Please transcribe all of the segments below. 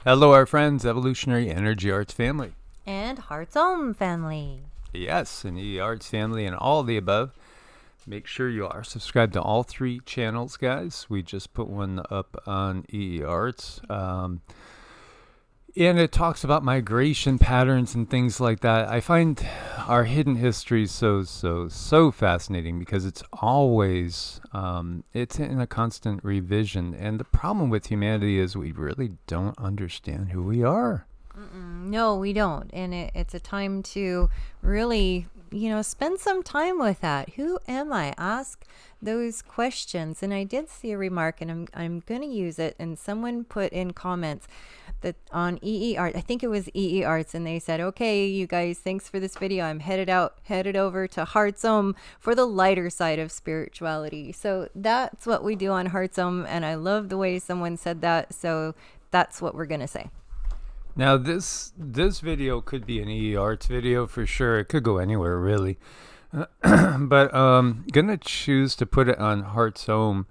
Hello, our friends, Evolutionary Energy Arts family. And Heart's Own family. Yes, and EEARTS family and all the above. Make sure you are subscribed to all three channels, guys. We just put one up on EEARTS. And it talks about migration patterns and things like that. I find our hidden history so fascinating because it's always, it's in a constant revision. And the problem with humanity is we really don't understand who we are. No, we don't. And it's a time to really, spend some time with that. Who am I? Ask those questions. And I did see a remark, and I'm going to use it. And someone put in comments that on EEARTS, I think it was EEARTS, and they said, okay, you guys, thanks for this video. I'm headed over to Heart's Own for the lighter side of spirituality. So that's what we do on Heart's Own. And I love the way someone said that. So that's what we're going to say. Now, this video could be an EEARTS video for sure. It could go anywhere, really. But gonna choose to put it on Heart's Own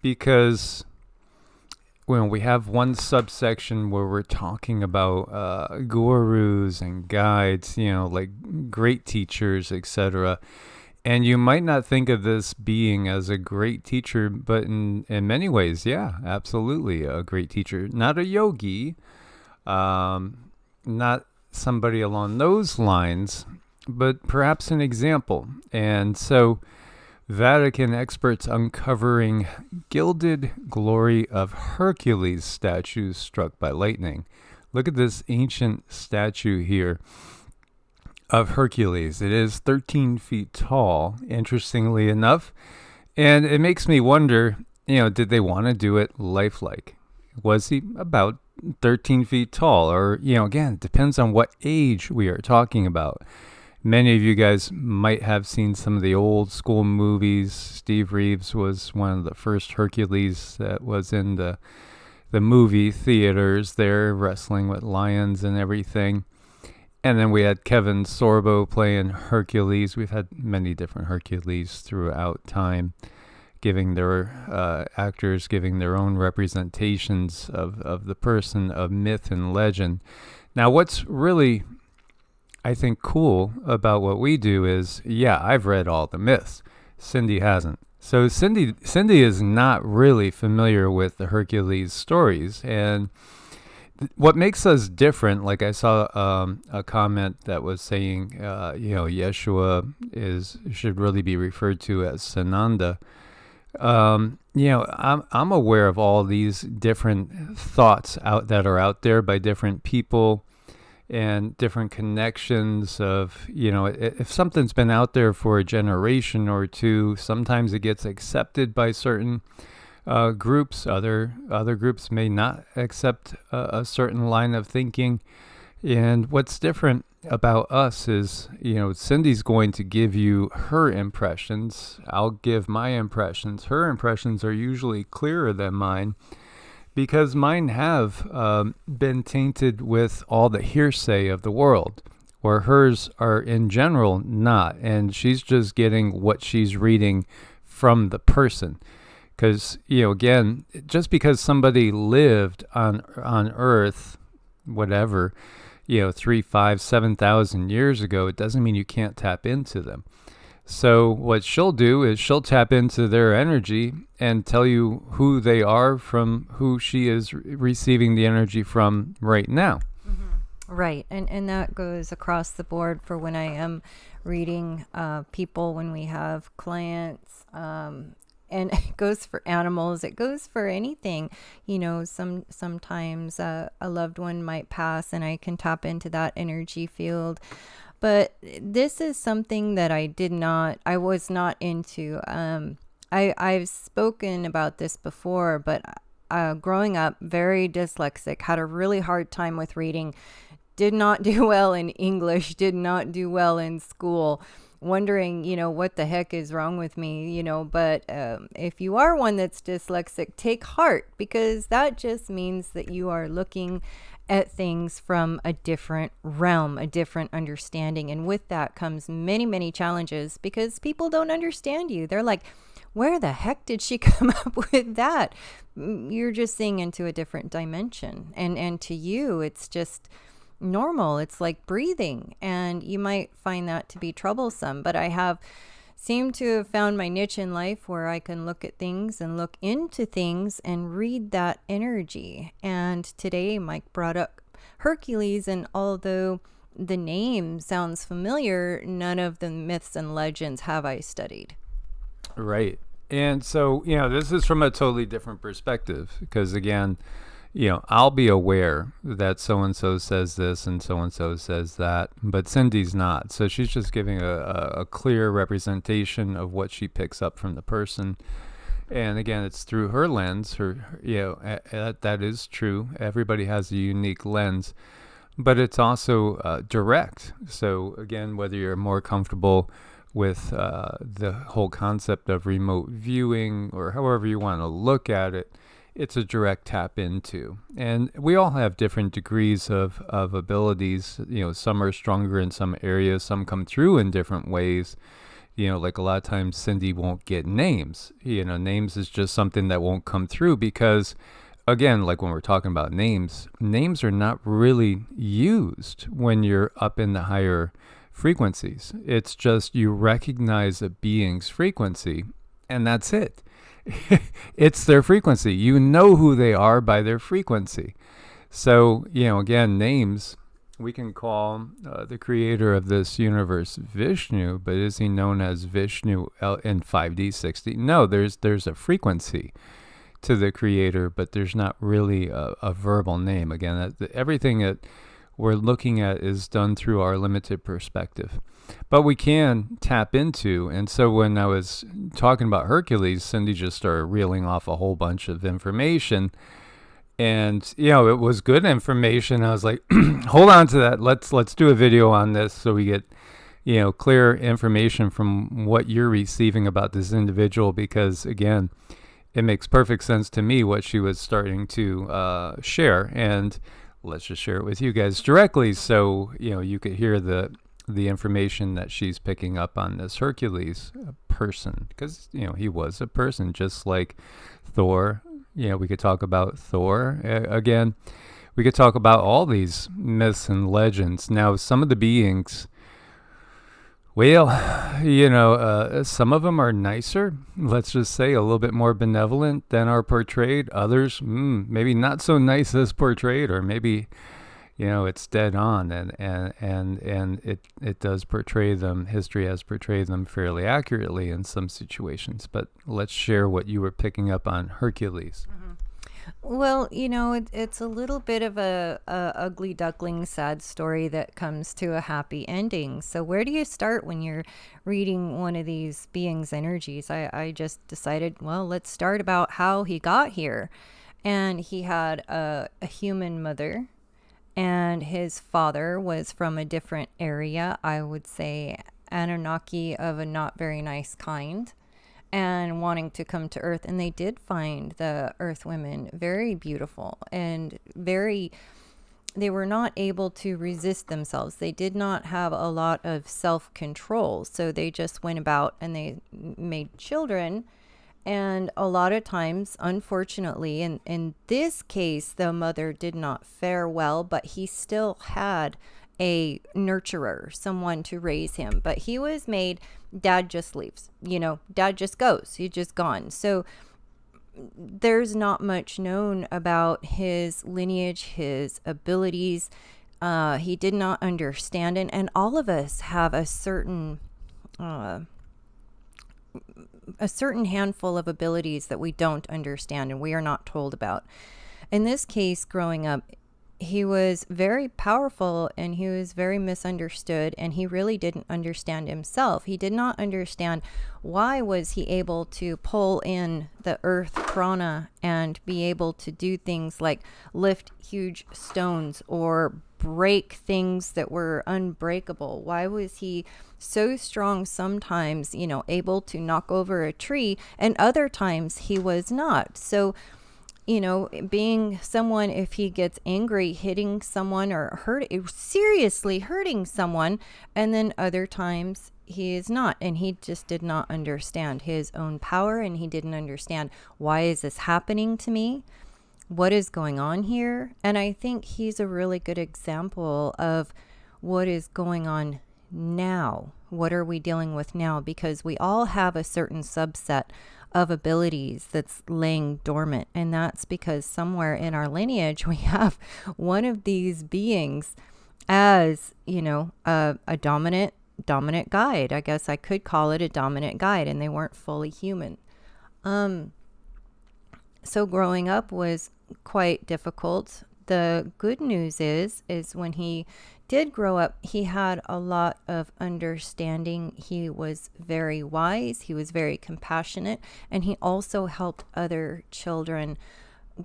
because when we have one subsection where we're talking about gurus and guides, like great teachers, etc. And you might not think of this being as a great teacher, but in many ways, yeah, absolutely a great teacher. Not a yogi, not somebody along those lines, but perhaps an example. And so Vatican experts uncovering gilded glory of Hercules statues struck by lightning. Look at this ancient statue here of Hercules. It is 13 feet tall, interestingly enough. And it makes me wonder, did they want to do it lifelike? Was he about 13 feet tall? Or, again, it depends on what age we are talking about. Many of you guys might have seen some of the old school movies. Steve Reeves was one of the first Hercules that was in the movie theaters there, wrestling with lions and everything. And then we had Kevin Sorbo playing Hercules. We've had many different Hercules throughout time, giving their actors giving their own representations of the person of myth and legend. Now, what's really, I think, cool about what we do is, yeah, I've read all the myths. Cindy hasn't. So Cindy is not really familiar with the Hercules stories. And what makes us different, like I saw a comment that was saying, Yeshua should really be referred to as Sananda. I'm aware of all these different thoughts that are out there by different people and different connections of, if something's been out there for a generation or two, sometimes it gets accepted by certain groups. Other groups may not accept a certain line of thinking. And what's different about us is, Cindy's going to give you her impressions. I'll give my impressions. Her impressions are usually clearer than mine because mine have been tainted with all the hearsay of the world, where hers are in general not. And she's just getting what she's reading from the person. Because, again, just because somebody lived on Earth, whatever, 3, 5, 7,000 years ago, it doesn't mean you can't tap into them. So what she'll do is she'll tap into their energy and tell you who they are from who she is receiving the energy from right now. Mm-hmm. Right. And that goes across the board for when I am reading people, when we have clients, and it goes for animals. It goes for anything. Sometimes a loved one might pass and I can tap into that energy field. But this is something that I was not into. I've spoken about this before, but growing up, very dyslexic, had a really hard time with reading, did not do well in English, did not do well in school, wondering, what the heck is wrong with me, but if you are one that's dyslexic, take heart, because that just means that you are looking at things from a different realm, a different understanding. And with that comes many, many challenges because people don't understand you. They're like, where the heck did she come up with that? You're just seeing into a different dimension. And to you, it's just normal. It's like breathing. And you might find that to be troublesome. But I have seemed to have found my niche in life where I can look at things and look into things and read that energy. And today Mike brought up Hercules, and although the name sounds familiar, none of the myths and legends have I studied. Right. And so, this is from a totally different perspective because, again, I'll be aware that so-and-so says this and so-and-so says that, but Cindy's not. So she's just giving a clear representation of what she picks up from the person. And again, it's through her lens. That is true. Everybody has a unique lens, but it's also direct. So again, whether you're more comfortable with the whole concept of remote viewing or however you want to look at it, it's a direct tap into. And we all have different degrees of abilities. Some are stronger in some areas, some come through in different ways. Like a lot of times Cindy won't get names. Names is just something that won't come through because, again, like when we're talking about names are not really used when you're up in the higher frequencies. It's just you recognize a being's frequency and that's it. It's their frequency. You know who they are by their frequency. So, again, names, we can call the creator of this universe Vishnu, but is he known as Vishnu in 5D, 6D? No, there's a frequency to the creator, but there's not really a verbal name. Again, everything that we're looking at is done through our limited perspective. But we can tap into, and so when I was talking about Hercules, Cindy just started reeling off a whole bunch of information. And, it was good information. I was like, hold on to that. Let's do a video on this so we get, clear information from what you're receiving about this individual. Because, again, it makes perfect sense to me what she was starting to share. And let's just share it with you guys directly so, you could hear the information that she's picking up on this Hercules person. Because, he was a person just like Thor. We could talk about Thor. Again, we could talk about all these myths and legends. Now, some of the beings, some of them are nicer, let's just say a little bit more benevolent than are portrayed. Others, maybe not so nice as portrayed, or maybe, it's dead on, and it does portray them, history has portrayed them fairly accurately in some situations. But let's share what you were picking up on Hercules. Mm-hmm. Well, it's a little bit of a ugly duckling, sad story that comes to a happy ending. So where do you start when you're reading one of these beings' energies? I just decided, well, let's start about how he got here. And he had a human mother, and his father was from a different area, I would say Anunnaki of a not very nice kind, and wanting to come to Earth. And they did find the Earth women very beautiful and they were not able to resist themselves. They did not have a lot of self-control. So they just went about and they made children. And a lot of times, unfortunately, in this case, the mother did not fare well, but he still had a nurturer, someone to raise him. But he was made, dad just leaves, dad just goes, he's just gone. So there's not much known about his lineage, his abilities. He did not understand it. And all of us have a certain handful of abilities that we don't understand and we are not told about. In this case, growing up, he was very powerful and he was very misunderstood, and he really didn't understand himself. He did not understand why was he able to pull in the earth prana and be able to do things like lift huge stones or break things that were unbreakable. Why was he so strong sometimes, able to knock over a tree, and other times he was not? So being someone, if he gets angry, hitting someone or seriously hurting someone, and then other times he is not, and he just did not understand his own power, and he didn't understand, why is this happening to me? What is going on here? And I think he's a really good example of what is going on now. What are we dealing with now? Because we all have a certain subset of abilities that's laying dormant. And that's because somewhere in our lineage, we have one of these beings as, a dominant guide. I guess I could call it a dominant guide, and they weren't fully human. So growing up was quite difficult. The good news is when he did grow up, he had a lot of understanding. He was very wise. He was very compassionate. And he also helped other children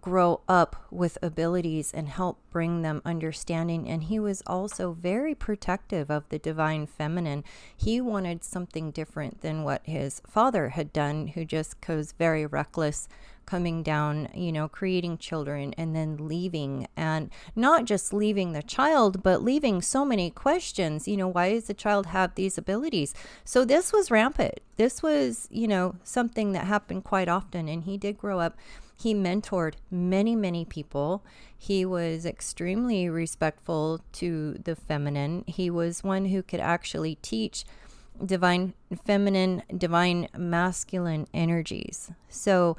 grow up with abilities and help bring them understanding. And he was also very protective of the divine feminine. He wanted something different than what his father had done, who just was very reckless, coming down, creating children and then leaving, and not just leaving the child, but leaving so many questions. Why does the child have these abilities? So this was rampant. This was, something that happened quite often. And he did grow up. He mentored many, many people. He was extremely respectful to the feminine. He was one who could actually teach divine feminine, divine masculine energies. So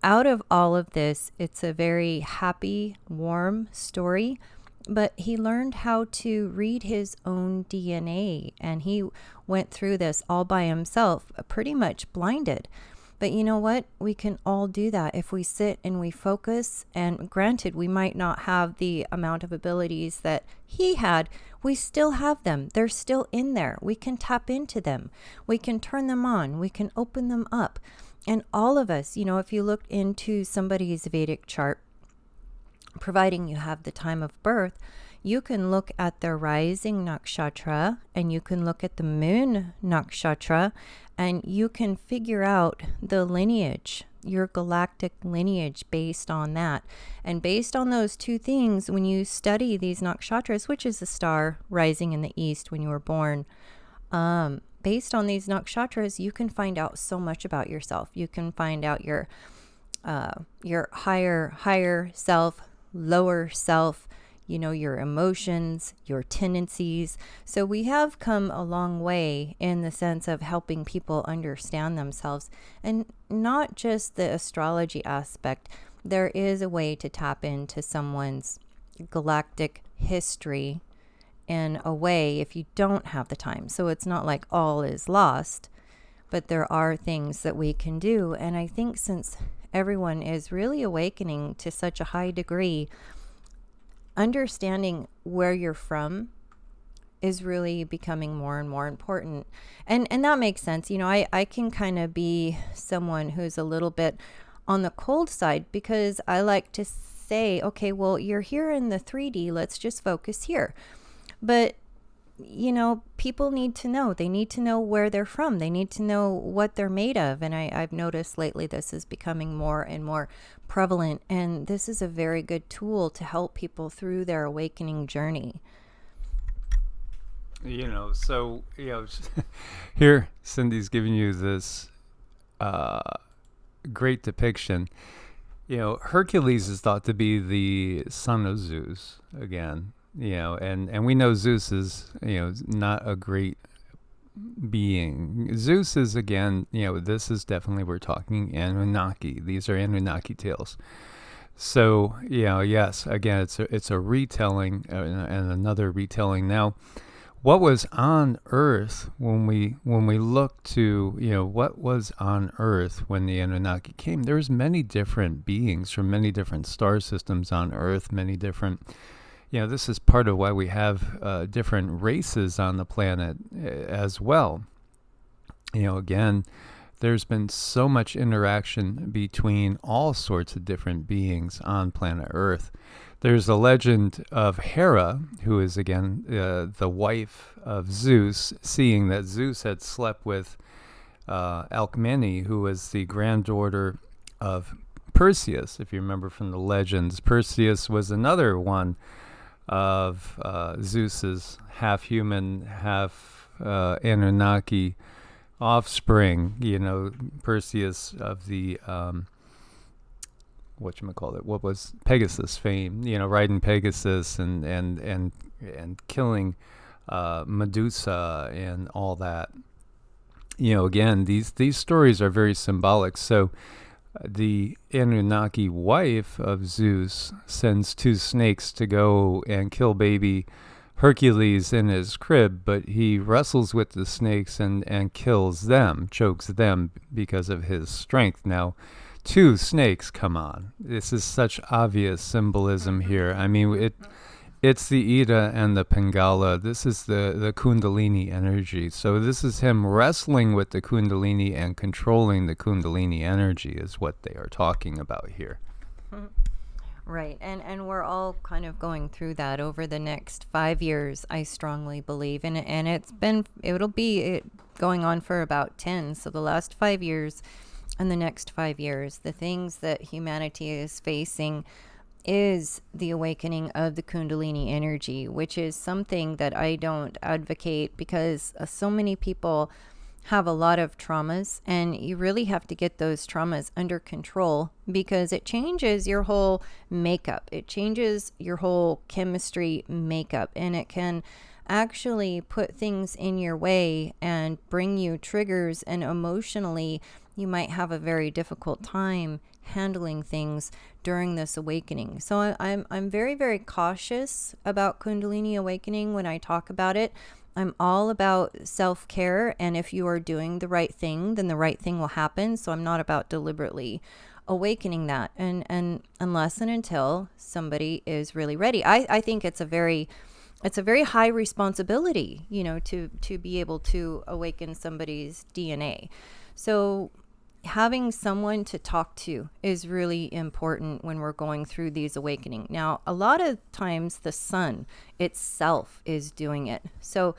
out of all of this, it's a very happy, warm story, but he learned how to read his own DNA, and he went through this all by himself, pretty much blinded. But you know what? We can all do that if we sit and we focus. And granted, we might not have the amount of abilities that he had. We still have them. They're still in there. We can tap into them. We can turn them on. We can open them up. And all of us, if you look into somebody's Vedic chart, providing you have the time of birth, you can look at their rising nakshatra, and you can look at the moon nakshatra, and you can figure out the lineage, your galactic lineage, based on that. And based on those two things, when you study these nakshatras, which is the star rising in the east when you were born, based on these nakshatras, you can find out so much about yourself. You can find out your higher self, lower self, your emotions, your tendencies. So we have come a long way in the sense of helping people understand themselves, and not just the astrology aspect. There is a way to tap into someone's galactic history in a way if you don't have the time. So it's not like all is lost, but there are things that we can do. And I think since everyone is really awakening to such a high degree, understanding where you're from is really becoming more and more important. And that makes sense. I can kind of be someone who's a little bit on the cold side, because I like to say, okay, well, you're here in the 3D, let's just focus here. But people need to know. They need to know where they're from. They need to know what they're made of. And I've noticed lately this is becoming more and more prevalent. And this is a very good tool to help people through their awakening journey. So, here Cindy's giving you this great depiction. Hercules is thought to be the son of Zeus again. And we know Zeus is, not a great being. Zeus is, again, this is definitely, we're talking Anunnaki. These are Anunnaki tales. So, yes, again, it's a retelling and another retelling. Now, what was on Earth when we look to, what was on Earth when the Anunnaki came? There's many different beings from many different star systems on Earth, many different... this is part of why we have different races on the planet as well. Again, there's been so much interaction between all sorts of different beings on planet Earth. There's a legend of Hera, who is, again, the wife of Zeus, seeing that Zeus had slept with Alcmene, who was the granddaughter of Perseus. If you remember from the legends, Perseus was another one of Zeus's half human, half Anunnaki offspring, Perseus of the whatchamacallit, what was Pegasus fame, riding Pegasus and killing Medusa and all that. Again, these stories are very symbolic. So the Anunnaki wife of Zeus sends 2 snakes to go and kill baby Hercules in his crib, but he wrestles with the snakes and kills them, chokes them because of his strength. Now, 2 snakes, come on. This is such obvious symbolism here. I mean, it's the Ida and the Pingala. This is the Kundalini energy. So this is him wrestling with the Kundalini and controlling the Kundalini energy is what they are talking about here. Right. And we're all kind of going through that over the next 5 years, I strongly believe. And it'll be going on for about 10. So the last 5 years and the next 5 years, the things that humanity is facing is the awakening of the Kundalini energy, which is something that I don't advocate because so many people have a lot of traumas, and you really have to get those traumas under control because it changes your whole makeup. It changes your whole chemistry makeup, and it can actually put things in your way and bring you triggers, and emotionally you might have a very difficult time handling things during this awakening. So I'm very, very cautious about Kundalini awakening when I talk about it. I'm all about self-care, and if you are doing the right thing, then the right thing will happen. So I'm not about deliberately awakening that, and unless and until somebody is really ready. I think it's a very high responsibility, to be able to awaken somebody's DNA. So having someone to talk to is really important when we're going through these awakening. Now, a lot of times the sun itself is doing it. So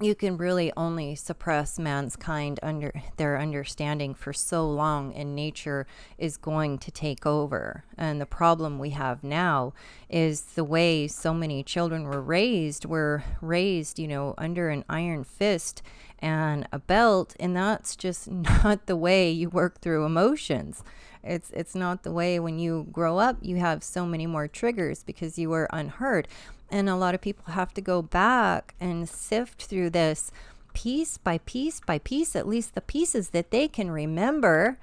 you can really only suppress mankind under their understanding for so long, and nature is going to take over. And the problem we have now is the way so many children were raised, under an iron fist and a belt, and that's just not the way you work through emotions. It's not the way. When you grow up, you have so many more triggers because you were unheard. And a lot of people have to go back and sift through this piece by piece by piece, at least the pieces that they can remember,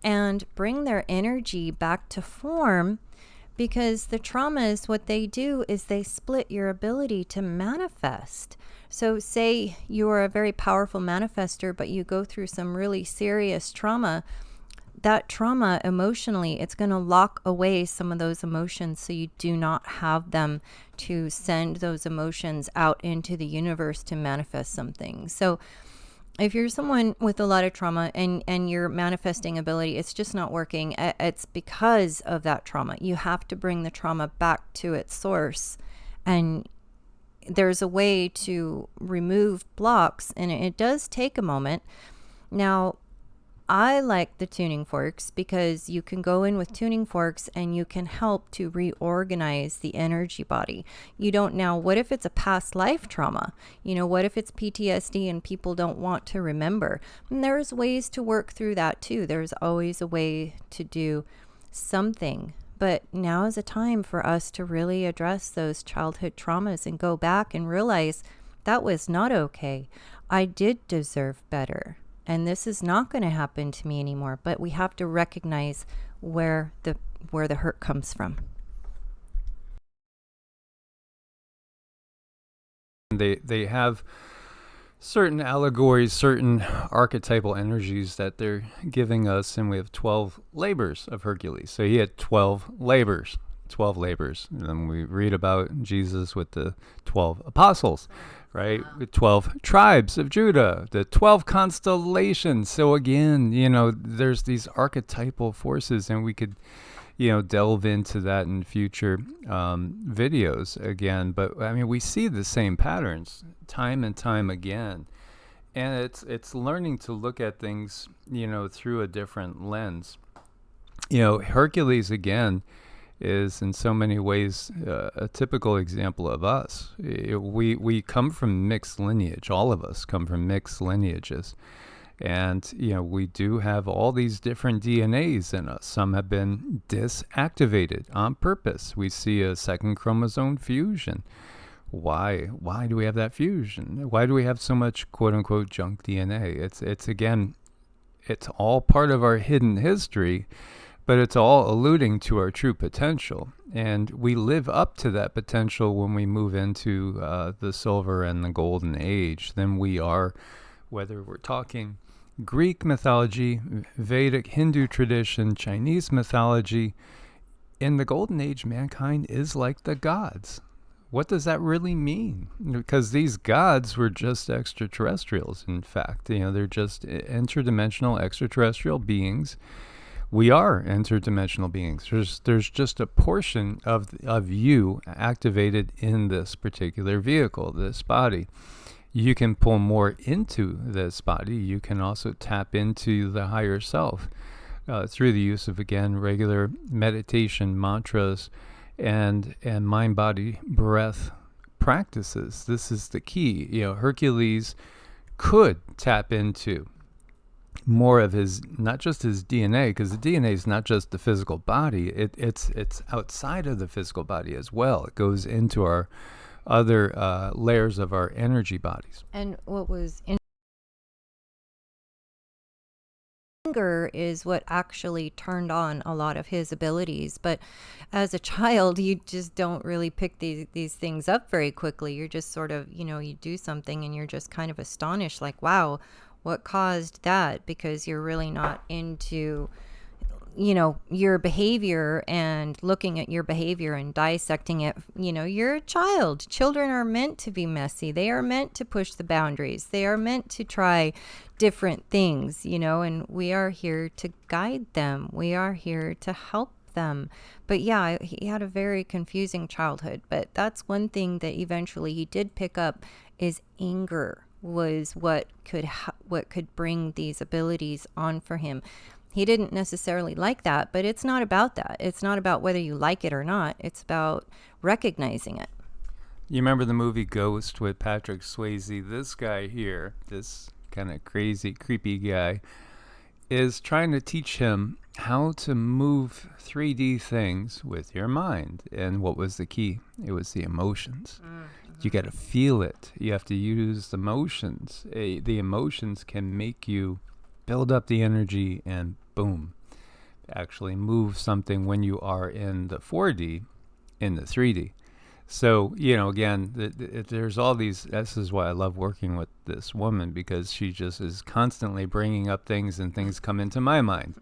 and bring their energy back to form. Because the traumas, what they do is they split your ability to manifest. So say you are a very powerful manifester, but you go through some really serious trauma. That trauma emotionally, it's going to lock away some of those emotions, so you do not have them to send those emotions out into the universe to manifest something. So if you're someone with a lot of trauma and your manifesting ability, it's just not working, it's because of that trauma. You have to bring the trauma back to its source, and there's a way to remove blocks, and it does take a moment. Now, I like the tuning forks because you can go in with tuning forks and you can help to reorganize the energy body. You don't now, what if it's a past life trauma? What if it's PTSD and people don't want to remember? And there's ways to work through that too. There's always a way to do something. But now is a time for us to really address those childhood traumas and go back and realize that was not okay. I did deserve better. And this is not going to happen to me anymore. But we have to recognize where the hurt comes from. They have certain allegories, certain archetypal energies that they're giving us, and we have 12 labors of Hercules. So he had 12 labors. And then we read about Jesus with the 12 apostles, right? The 12 tribes of Judah, the 12 constellations. So again, there's these archetypal forces, and we could, delve into that in future videos again. But I mean, we see the same patterns time and time again. And it's learning to look at things, through a different lens. Hercules, again, is in so many ways a typical example of us. We come from mixed lineage. All of us come from mixed lineages. And, we do have all these different DNAs in us. Some have been disactivated on purpose. We see a second chromosome fusion. Why? Why do we have that fusion? Why do we have so much quote unquote junk DNA? It's again, it's all part of our hidden history, but it's all alluding to our true potential. And we live up to that potential when we move into the silver and the golden age. Then we are, whether we're talking Greek mythology, Vedic, Hindu tradition, Chinese mythology, in the golden age, mankind is like the gods. What does that really mean? Because these gods were just extraterrestrials, in fact. They're just interdimensional extraterrestrial beings. We are interdimensional beings. There's just a portion of you activated in this particular vehicle, this body. You can pull more into this body. You can also tap into the higher self through the use of, again, regular meditation, mantras, and mind, body, breath practices. This is the key. Hercules could tap into more of his, not just his DNA, because the DNA is not just the physical body. It's outside of the physical body as well. It goes into our other layers of our energy bodies. And what was anger is what actually turned on a lot of his abilities. But as a child, you just don't really pick these things up very quickly. You're just sort of, you do something and you're just kind of astonished, like, wow, what caused that? Because you're really not into your behavior and looking at your behavior and dissecting it. You're a child. Children are meant to be messy. They are meant to push the boundaries. They are meant to try different things, and we are here to guide them. We are here to help them. But yeah, he had a very confusing childhood. But that's one thing that eventually he did pick up, is anger was what could bring these abilities on for him. He didn't necessarily like that, but it's not about that. It's not about whether you like it or not. It's about recognizing it. You remember the movie Ghost with Patrick Swayze? This guy here, this kind of crazy, creepy guy, is trying to teach him how to move 3D things with your mind. And what was the key? It was the emotions. Mm-hmm. You got to feel it. You have to use the emotions. The emotions can make you build up the energy and boom, actually move something when you are in the 4D, in the 3D. So, again, there's all these, this is why I love working with this woman, because she just is constantly bringing up things and things come into my mind.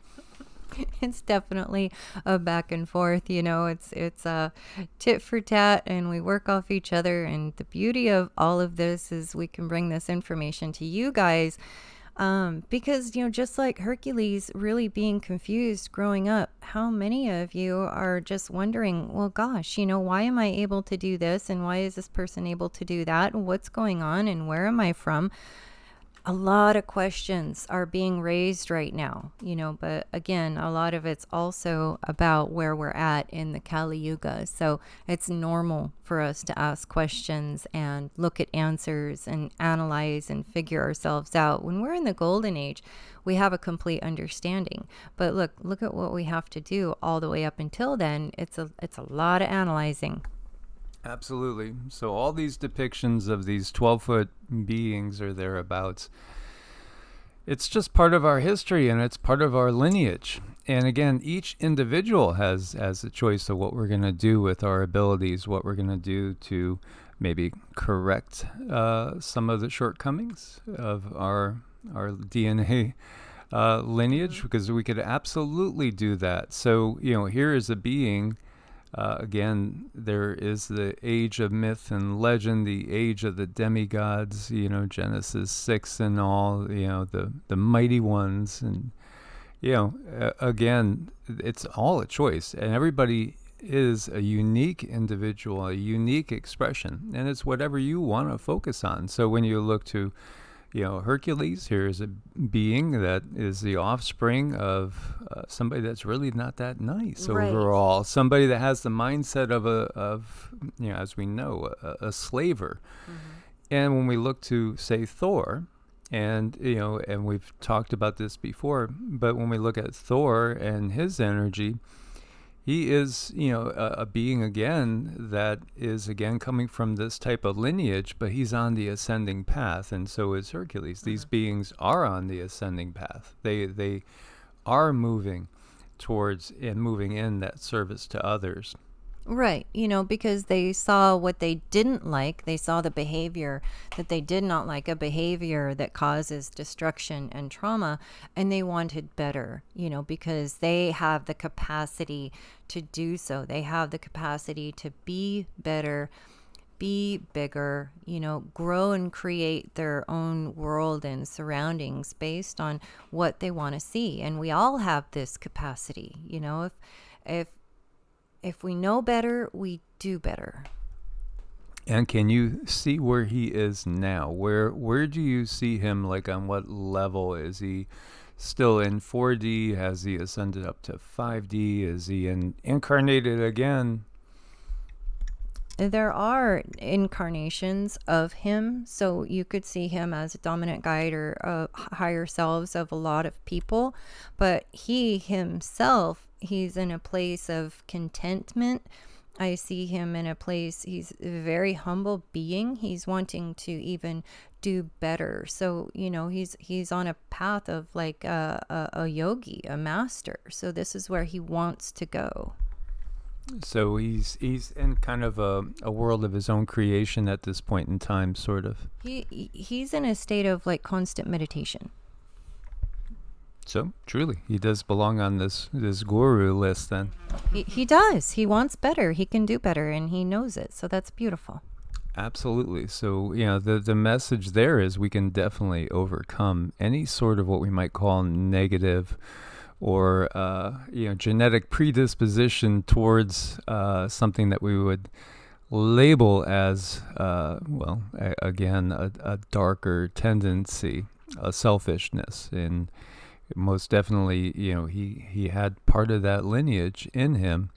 It's definitely a back and forth, it's a tit for tat, and we work off each other. And the beauty of all of this is we can bring this information to you guys. Because, just like Hercules really being confused growing up, how many of you are just wondering, well, gosh, why am I able to do this? And why is this person able to do that? And what's going on? And where am I from? A lot of questions are being raised right now, but again, a lot of it's also about where we're at in the Kali Yuga. So it's normal for us to ask questions and look at answers and analyze and figure ourselves out. When we're in the golden age, we have a complete understanding. But look at what we have to do all the way up until then. It's a lot of analyzing. Absolutely. So all these depictions of these 12-foot beings or thereabouts, it's just part of our history and it's part of our lineage. And again, each individual has a choice of what we're going to do with our abilities, what we're going to do to maybe correct some of the shortcomings of our DNA lineage, because we could absolutely do that. So, here is a being. Again, there is the age of myth and legend, the age of the demigods, Genesis 6 and all, the mighty ones. And, again, it's all a choice. And everybody is a unique individual, a unique expression. And it's whatever you want to focus on. So when you look to, Hercules here is a being that is the offspring of somebody that's really not that nice Right. overall. Somebody that has the mindset as we know, a slaver. And when we look to, say, Thor, and we've talked about this before, but when we look at Thor and his energy, he is, a being again that is again coming from this type of lineage, but he's on the ascending path, and so is Hercules. These beings are on the ascending path. They are moving towards and moving in that service to others. Right, because they saw what they didn't like. They saw the behavior that they did not like, a behavior that causes destruction and trauma, and they wanted better, because they have the capacity to do so. They have the capacity to be better, be bigger, grow and create their own world and surroundings based on what they want to see. And we all have this capacity, if we know better, we do better. And can you see where he is now? Where do you see him? Like, on what level? Is he still in 4D? Has he ascended up to 5D? Is he incarnated again? There are incarnations of him, so you could see him as a dominant guide or higher selves of a lot of people, but he himself, he's in a place of contentment. I see him in a place, he's a very humble being. He's wanting to even do better. So, he's on a path of like a yogi, a master. So this is where he wants to go. So he's in kind of a world of his own creation at this point in time, sort of. He's in a state of like constant meditation. So truly, he does belong on this guru list then. He does. He wants better. He can do better, and he knows it. So that's beautiful. Absolutely. So, the message there is we can definitely overcome any sort of what we might call negative or genetic predisposition towards something that we would label as again a darker tendency, a selfishness. And most definitely, he had part of that lineage in him,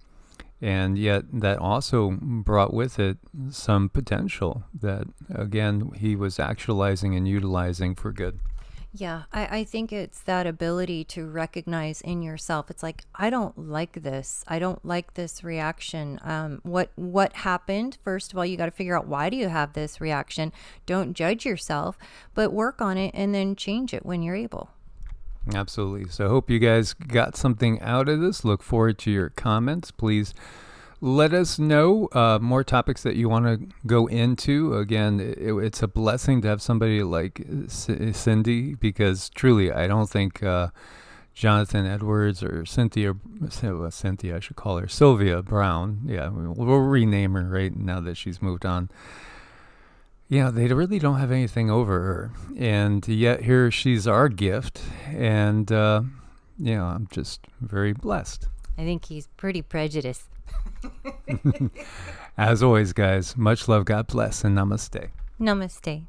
and yet that also brought with it some potential that again he was actualizing and utilizing for good. Yeah, I think it's that ability to recognize in yourself. It's like, I don't like this. I don't like this reaction. What happened? First of all, you got to figure out, why do you have this reaction? Don't judge yourself, but work on it and then change it when you're able. Absolutely. So I hope you guys got something out of this. Look forward to your comments. Please let us know more topics that you want to go into. Again, it's a blessing to have somebody like Cindy, because truly, I don't think Jonathan Edwards or Cynthia, I should call her Sylvia Brown. Yeah, we'll rename her right now that she's moved on. Yeah, they really don't have anything over her. And yet here she's our gift. And, I'm just very blessed. I think he's pretty prejudiced. As always, guys, much love, God bless, and namaste. Namaste.